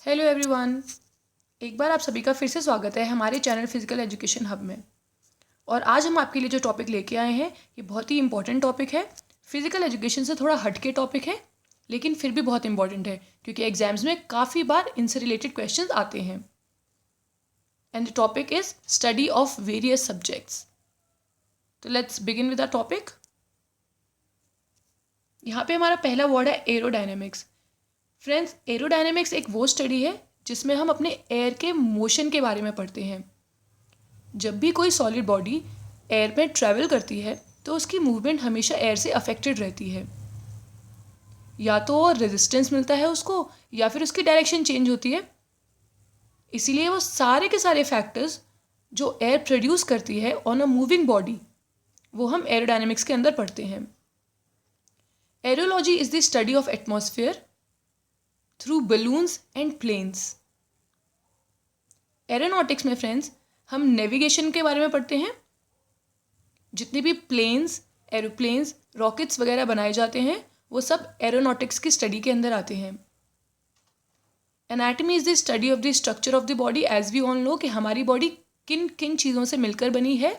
Hello everyone. एक बार आप सभी का फिर से स्वागत है हमारे चैनल फिजिकल एजुकेशन हब में। और आज हम आपके लिए जो टॉपिक लेके आए हैं ये बहुत ही इंपॉर्टेंट टॉपिक है। फिजिकल एजुकेशन से थोड़ा हटके टॉपिक है लेकिन फिर भी बहुत इंपॉर्टेंट है क्योंकि एग्जाम्स में काफ़ी बार इनसे रिलेटेड क्वेश्चंस आते हैं। And the topic is study of various subjects. तो let's begin with the topic. यहाँ पे हमारा पहला वर्ड है एरोडायनेमिक्स। फ्रेंड्स, एरोडायनेमिक्स एक वो स्टडी है जिसमें हम अपने एयर के मोशन के बारे में पढ़ते हैं। जब भी कोई सॉलिड बॉडी एयर में ट्रैवल करती है तो उसकी मूवमेंट हमेशा एयर से अफेक्टेड रहती है। या तो रेजिस्टेंस मिलता है उसको या फिर उसकी डायरेक्शन चेंज होती है। इसीलिए वो सारे के सारे फैक्टर्स जो एयर प्रोड्यूस करती है ऑन अ मूविंग बॉडी वो हम एरोडायनेमिक्स के अंदर पढ़ते हैं। Aerology is the study of atmosphere through balloons and planes. Aeronautics में फ्रेंड्स हम नेविगेशन के बारे में पढ़ते हैं। जितने भी प्लेन्स, एरोप्लेन्स, रॉकेट्स वगैरह बनाए जाते हैं वो सब एरोनॉटिक्स की स्टडी के अंदर आते हैं। Anatomy is the study of the structure of the body. As we all know कि हमारी बॉडी किन किन चीज़ों से मिलकर बनी है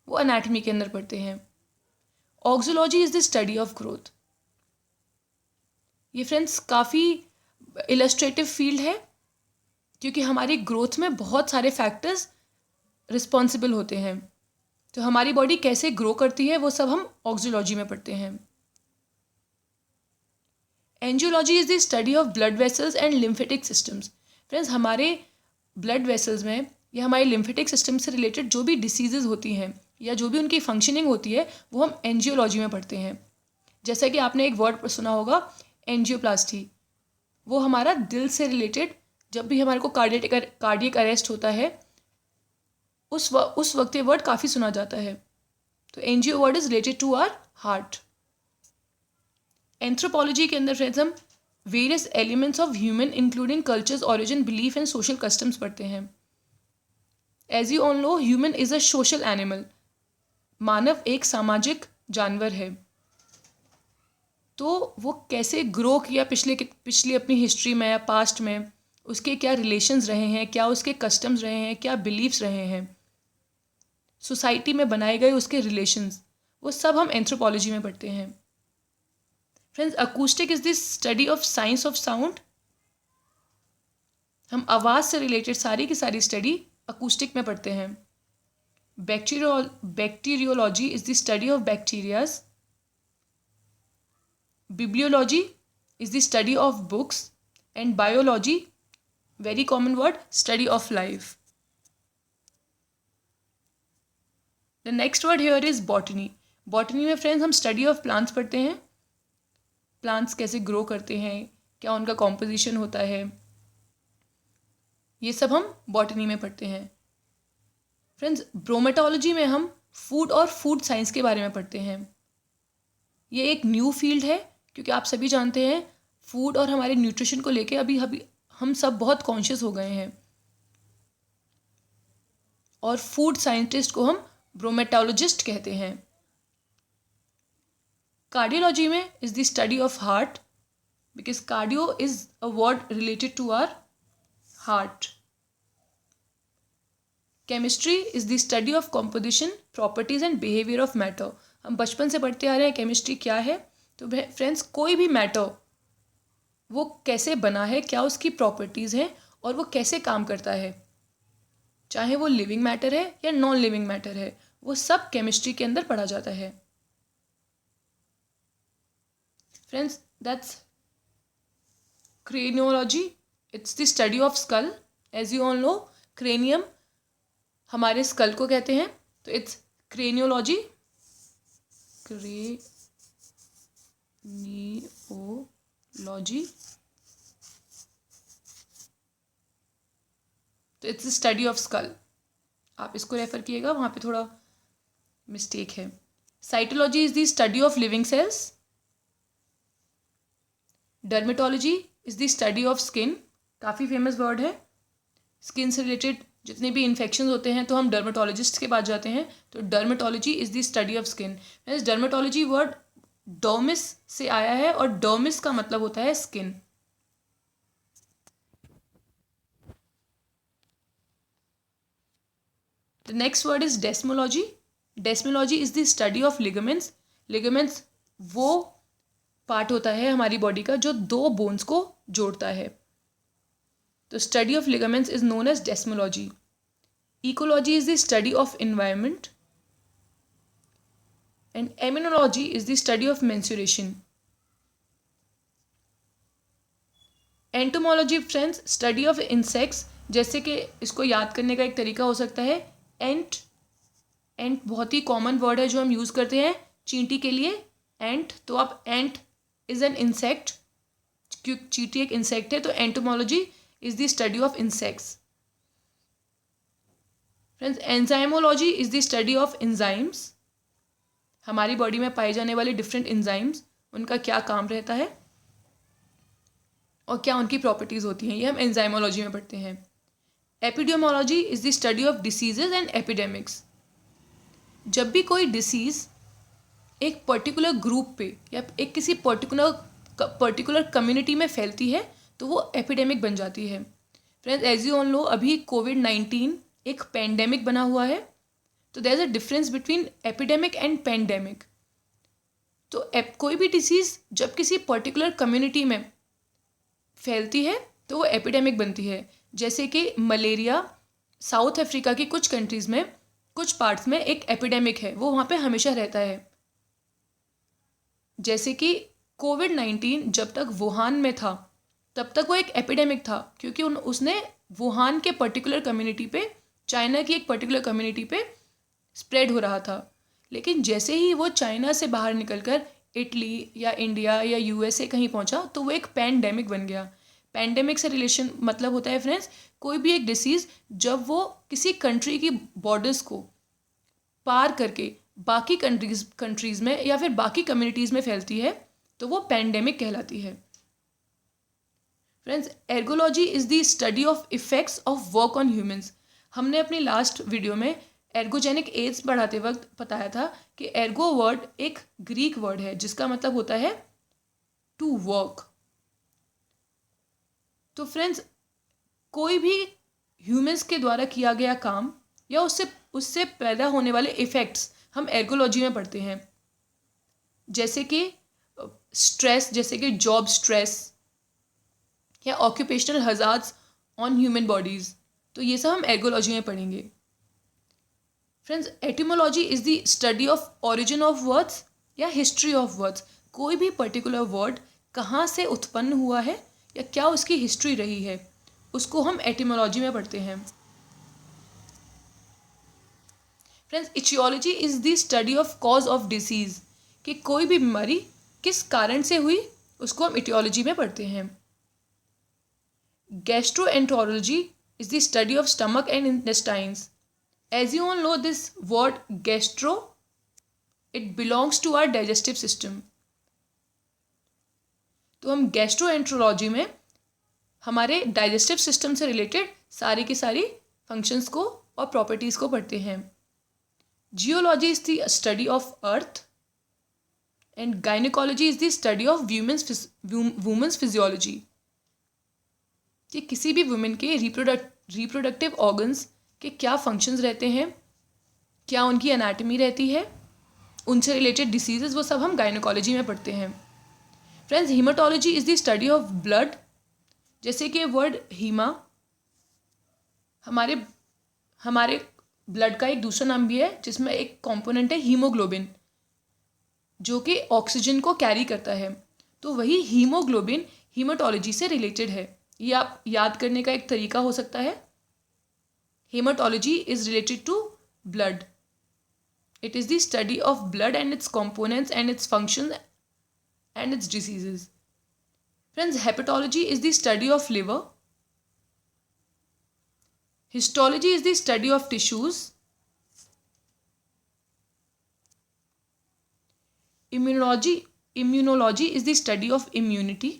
वो एनाटमी के अंदर पढ़ते हैं। Auxology is the study of growth. ये फ्रेंड्स काफ़ी इलस्ट्रेटिव फील्ड है क्योंकि हमारी ग्रोथ में बहुत सारे फैक्टर्स रिस्पॉन्सिबल होते हैं। तो हमारी बॉडी कैसे ग्रो करती है वो सब हम ऑक्सोलॉजी में पढ़ते हैं। Angiology is the study of blood vessels and lymphatic systems. Friends, हमारे ब्लड वेसल्स में या हमारे लिम्फेटिक सिस्टम से रिलेटेड जो भी डिसीजेज होती हैं या जो भी उनकी फंक्शनिंग होती है वो हम एंजियोलॉजी में पढ़ते हैं। जैसा कि आपने एक वर्ड सुना होगा एंजियोप्लास्टी। वो हमारा दिल से रिलेटेड, जब भी हमारे को कार्डियक अरेस्ट होता है उस वक्त ये वर्ड काफ़ी सुना जाता है। तो angio word is related to our heart. Anthropology के अंदर फ्रेंड्स हम various elements of human including cultures, origin, belief and social customs पढ़ते हैं। As you all know human is a social animal. मानव एक सामाजिक जानवर है। तो वो कैसे ग्रो किया पिछली अपनी हिस्ट्री में या पास्ट में, उसके क्या रिलेशंस रहे हैं, क्या उसके कस्टम्स रहे हैं, क्या बिलीव्स रहे हैं, सोसाइटी में बनाए गए उसके रिलेशंस, वो सब हम एंथ्रोपोलॉजी में पढ़ते हैं। Friends, acoustic is the study of science of sound. हम आवाज़ से रिलेटेड सारी की सारी स्टडी अकूस्टिक में पढ़ते हैं। Bacteriology is the study of bacterias. Bibliology is the study of books. And biology, very common word, study of life. The next word here is botany. Botany में फ्रेंड्स हम study of plants पढ़ते हैं। Plants कैसे grow करते हैं, क्या उनका composition होता है, ये सब हम बॉटनी में पढ़ते हैं। फ्रेंड्स, ब्रोमेटोलॉजी में हम फूड और फूड साइंस के बारे में पढ़ते हैं। ये एक न्यू फील्ड है क्योंकि आप सभी जानते हैं फूड और हमारे न्यूट्रिशन को लेके अभी हम सब बहुत कॉन्शियस हो गए हैं। और फूड साइंटिस्ट को हम ब्रोमेटोलॉजिस्ट कहते हैं। कार्डियोलॉजी में is the study of heart because cardio is a word related to our heart. Chemistry is the study of composition, properties and behaviour of matter. हम बचपन से पढ़ते आ रहे हैं केमिस्ट्री क्या है। तो फ्रेंड्स, कोई भी मैटर वो कैसे बना है, क्या उसकी प्रॉपर्टीज़ हैं और वो कैसे काम करता है, चाहे वो लिविंग मैटर है या नॉन लिविंग मैटर है, वो सब केमिस्ट्री के अंदर पढ़ा जाता है। Friends, that's craniology. It's the study of skull. As you all know cranium हमारे स्कल को कहते हैं। तो इट्स क्रेनियोलॉजी। क्रेनियोलॉजी, तो it's the study of skull. आप इसको रेफर किएगा, वहाँ पे थोड़ा मिस्टेक है। Cytology is the study of living cells. Dermatology is the study of skin. काफ़ी फेमस वर्ड है। स्किन से रिलेटेड जितने भी इन्फेक्शन होते हैं तो हम डर्मेटोलॉजिस्ट के पास जाते हैं। तो dermatology is the study of skin. Dermatology word dermis से आया है और डर्मिस का मतलब होता है skin. The next word is desmology. Desmology is the study of ligaments. Ligaments वो पार्ट होता है हमारी बॉडी का जो दो बोन्स को जोड़ता है. तो study of ligaments is known as desmology. Ecology is the study of environment. And emmenology is the study of menstruation. Entomology friends study of insects. जैसे कि इसको याद करने का एक तरीका हो सकता है एंट. एंट बहुत ही कॉमन वर्ड है जो हम यूज़ करते हैं चींटी के लिए. एंट, तो आप एंट इज़ एन इंसेक्ट, क्योंकि चींटी एक इंसेक्ट है. तो entomology is the study of insects. Friends enzymology is the study of enzymes. हमारी बॉडी में पाए जाने वाले डिफरेंट एंजाइम्स, उनका क्या काम रहता है और क्या उनकी प्रॉपर्टीज़ होती हैं, ये हम एंजाइमोलॉजी में पढ़ते हैं. Epidemiology is the study of diseases and epidemics. जब भी कोई डिसीज़ एक पर्टिकुलर ग्रुप पे या एक किसी पर्टिकुलर कम्युनिटी में फैलती है तो वो एपिडेमिक बन जाती है. Friends as you all know अभी कोविड-19 एक पेंडेमिक बना हुआ है. तो there is a difference between epidemic and pandemic. तो कोई भी डिसीज़ जब किसी पर्टिकुलर कम्युनिटी में फैलती है तो वो एपिडेमिक बनती है. जैसे कि मलेरिया साउथ अफ्रीका की कुछ कंट्रीज़ में कुछ पार्ट्स में एक एपिडेमिक है, वो वहाँ पे हमेशा रहता है. जैसे कि कोविड-19 जब तक वुहान में था तब तक वो एक एपिडेमिक था, क्योंकि उसने वुहान के पर्टिकुलर कम्युनिटी पे, चाइना की एक पर्टिकुलर कम्युनिटी पे स्प्रेड हो रहा था. लेकिन जैसे ही वो चाइना से बाहर निकलकर इटली या इंडिया या यूएसए कहीं पहुंचा तो वो एक पैंडेमिक बन गया. पैंडेमिक से रिलेशन मतलब होता है फ्रेंड्स कोई भी एक डिसीज़ जब वो किसी कंट्री की बॉर्डर्स को पार करके बाकी कंट्रीज़ में या फिर बाकी कम्युनिटीज़ में फैलती है तो वो पैंडेमिक कहलाती है. Friends ergology is the study of effects of work on humans. हमने अपनी लास्ट वीडियो में एर्गोजेनिक एड्स पढ़ाते वक्त बताया था कि एर्गो वर्ड एक ग्रीक वर्ड है जिसका मतलब होता है टू वर्क. तो फ्रेंड्स कोई भी ह्यूमंस के द्वारा किया गया काम या उससे पैदा होने वाले इफ़ेक्ट्स हम एर्गोलॉजी में पढ़ते हैं. जैसे कि स्ट्रेस, जैसे कि जॉब स्ट्रेस या occupational hazards on human bodies, तो ये सब हम एर्गोलॉजी में पढ़ेंगे. Friends etymology is the study of origin of words या हिस्ट्री ऑफ वर्ड्स. कोई भी पर्टिकुलर वर्ड कहाँ से उत्पन्न हुआ है या क्या उसकी हिस्ट्री रही है, उसको हम एटिमोलॉजी में पढ़ते हैं. Friends aetiology is the study of cause of disease. कि कोई भी बीमारी किस कारण से हुई उसको हम इटियोलॉजी में पढ़ते हैं. Gastroenterology is the study of stomach and intestines. As you all know this word gastro, it belongs to our digestive system. तो हम गैस्ट्रोएंट्रोलॉजी में हमारे डाइजेस्टिव सिस्टम से रिलेटेड सारी की सारी फंक्शंस को और प्रॉपर्टीज़ को पढ़ते हैं. Geology is the study of earth and gynaecology is the study of women's physiology. कि किसी भी वुमेन के रिप्रोडक्टिव ऑर्गन्स कि क्या फंक्शंस रहते हैं, क्या उनकी एनाटमी रहती है, उनसे रिलेटेड डिसीजेस, वो सब हम गायनेकोलॉजी में पढ़ते हैं. Friends haematology is the study of blood. जैसे कि वर्ड हीमा हमारे ब्लड का एक दूसरा नाम भी है जिसमें एक कंपोनेंट है हीमोग्लोबिन जो कि ऑक्सीजन को कैरी करता है. तो वही हीमोग्लोबिन हीमाटोलॉजी से रिलेटेड है. ये आप याद करने का एक तरीका हो सकता है. Hematology is related to blood. It is the study of blood and its components and its functions and its diseases. Friends, hepatology is the study of liver. Histology is the study of tissues. Immunology is the study of immunity.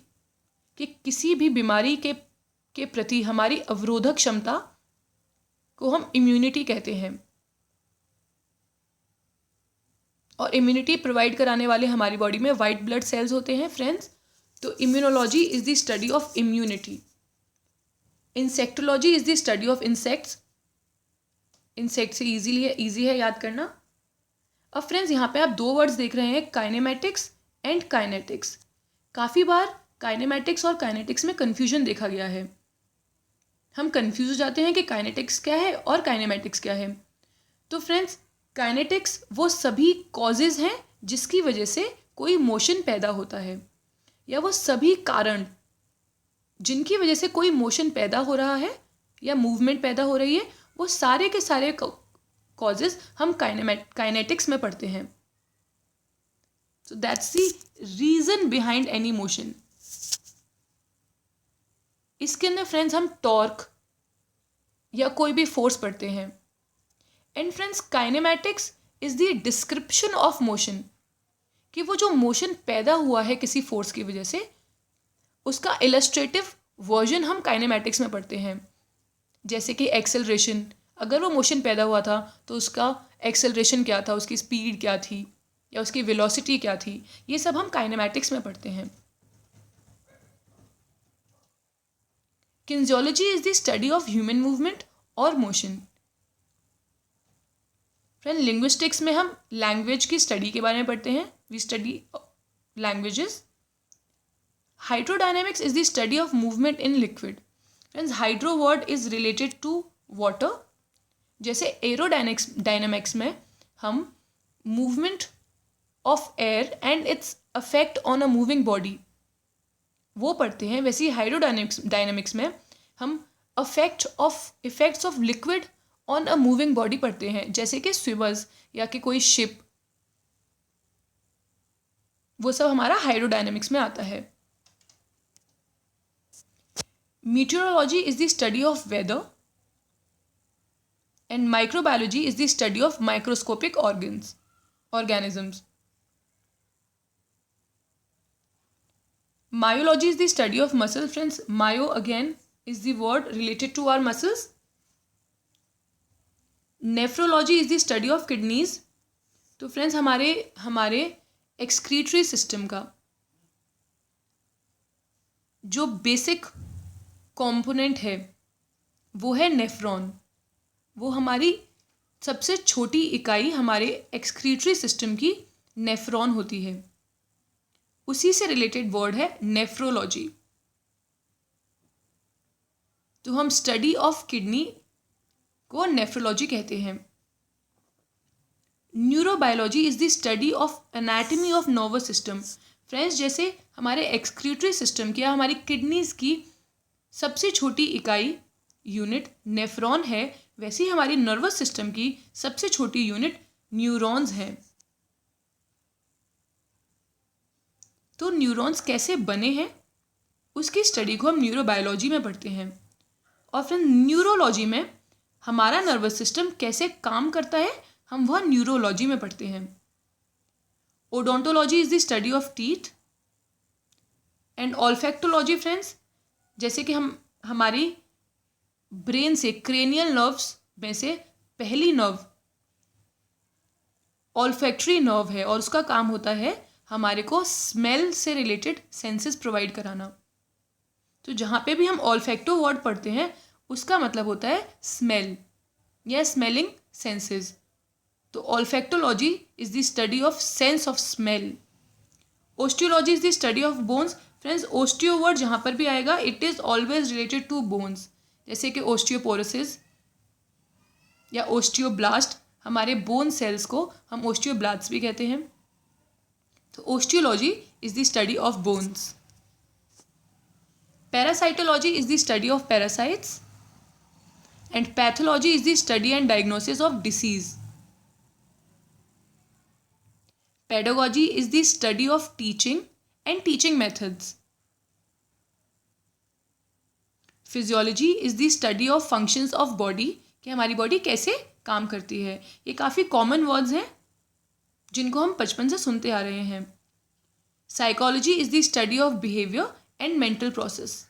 कि किसी भी बीमारी के प्रति हमारी अवरोधक क्षमता को हम इम्यूनिटी कहते हैं. और इम्यूनिटी प्रोवाइड कराने वाले हमारी बॉडी में वाइट ब्लड सेल्स होते हैं फ्रेंड्स. तो immunology is the study of immunity. Insectology is the study of insects. Insect से ईजी है याद करना। अब फ्रेंड्स यहाँ पे आप दो वर्ड्स देख रहे हैं, काइनेमेटिक्स एंड काइनेटिक्स। काफ़ी बार काइनेमेटिक्स और काइनेटिक्स में कन्फ्यूजन देखा गया है। हम कंफ्यूज हो जाते हैं कि काइनेटिक्स क्या है और काइनेमेटिक्स क्या है। तो फ्रेंड्स, काइनेटिक्स वो सभी कॉजेज हैं जिसकी वजह से कोई मोशन पैदा होता है, या वो सभी कारण जिनकी वजह से कोई मोशन पैदा हो रहा है या मूवमेंट पैदा हो रही है, वो सारे के सारे कॉजेज हम काइनेटिक्स में पढ़ते हैं। So that's the reason behind any motion. इसके अंदर फ्रेंड्स हम टॉर्क या कोई भी फोर्स पढ़ते हैं। And friends, kinematics is the description of motion, कि वो जो मोशन पैदा हुआ है किसी फोर्स की वजह से, उसका इलस्ट्रेटिव वर्जन हम काइनेमैटिक्स में पढ़ते हैं। जैसे कि एक्सेलरेशन, अगर वो मोशन पैदा हुआ था तो उसका एक्सेलरेशन क्या था, उसकी स्पीड क्या थी या उसकी वेलोसिटी क्या थी, ये सब हम काइनेमैटिक्स में पढ़ते हैं। Kinesiology is the study of human movement और मोशन। फ्रेंड, लिंग्विस्टिक्स में हम लैंग्वेज की स्टडी के बारे में पढ़ते हैं, we study languages. Hydrodynamics is the study of movement in liquid. Friends, hydro word is related to water. जैसे एरोडायनेमिक्स में हम movement of air and its affect on a moving body वो पढ़ते हैं, वैसे ही हाइड्रोडायनेमिक्स में हम effects of liquid on a moving body पढ़ते हैं, जैसे कि स्विमर्स या कि कोई शिप, वो सब हमारा हाइड्रोडायनेमिक्स में आता है। Meteorology is the study of weather and microbiology is the study of microscopic organisms. Myology is the study of muscle. Friends, myo again is the word related to our muscles. Nephrology is the study of kidneys. तो friends, हमारे excretory system का जो basic component है वो है nephron. वो हमारी सबसे छोटी इकाई हमारे एक्सक्रीटरी सिस्टम की नेफ्रॉन होती है। उसी से रिलेटेड वर्ड है नेफ्रोलॉजी। तो हम स्टडी ऑफ किडनी को नेफ्रोलॉजी कहते हैं। Neurobiology is the study of anatomy of nervous system. Friends, जैसे हमारे एक्सक्रीटरी सिस्टम की या हमारी किडनीज की सबसे छोटी इकाई यूनिट नेफ्रॉन है, वैसे ही हमारी नर्वस सिस्टम की सबसे छोटी यूनिट न्यूरॉन्स हैं। तो न्यूरॉन्स कैसे बने हैं उसकी स्टडी को हम न्यूरोबायोलॉजी में पढ़ते हैं। और फिर न्यूरोलॉजी में हमारा नर्वस सिस्टम कैसे काम करता है हम वह न्यूरोलॉजी में पढ़ते हैं। Odontology is the study of teeth and olfactology. Friends, जैसे कि हम हमारी ब्रेन से क्रेनियल नर्व्स में से पहली नर्व ऑल्फैक्टरी नर्व है और उसका काम होता है हमारे को स्मेल से रिलेटेड सेंसेस प्रोवाइड कराना। तो जहाँ पे भी हम ऑल्फैक्टो वर्ड पढ़ते हैं उसका मतलब होता है स्मेल या स्मेलिंग सेंसेस। तो olfactology is the study of sense of smell. Osteology is the study of bones. Friends, osteo word जहाँ पर भी आएगा it is always related to bones, जैसे कि ओस्टियोपोरोसिस या ओस्टियोब्लास्ट। हमारे बोन सेल्स को हम ओस्टियोब्लास्ट भी कहते हैं। तो osteology is the study of bones. Parasitology is the study of parasites and pathology is the study and diagnosis of disease. Pedagogy is the study of teaching and teaching methods. Physiology is the study of functions of body, कि हमारी body कैसे काम करती है। ये काफ़ी common words हैं जिनको हम बचपन से सुनते आ रहे हैं। Psychology is the study of behaviour and mental process.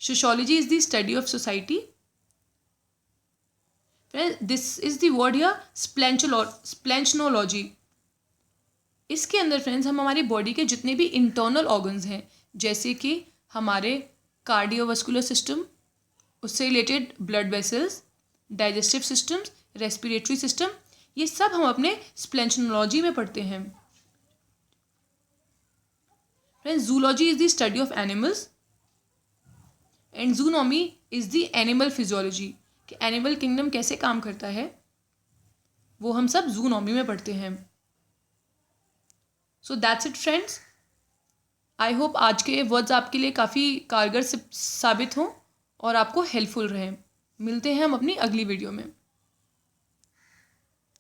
Sociology is the study of society. This is the word here splanchnology. इसके अंदर फ्रेंड्स हम हमारी बॉडी के जितने भी इंटरनल ऑर्गन्स हैं, जैसे कि हमारे कार्डियोवास्कुलर सिस्टम, उससे related blood vessels, digestive systems, respiratory system, ये सब हम अपने स्प्लेंचनोलॉजी में पढ़ते हैं। Friends, zoology is the study of animals and zoonomy is the animal physiology, कि एनिमल किंगडम कैसे काम करता है वो हम सब जूनॉमी में पढ़ते हैं। So that's it friends. I hope आज के वर्ड्स आपके लिए काफ़ी कारगर साबित हों और आपको हेल्पफुल रहें। मिलते हैं हम अपनी अगली वीडियो में।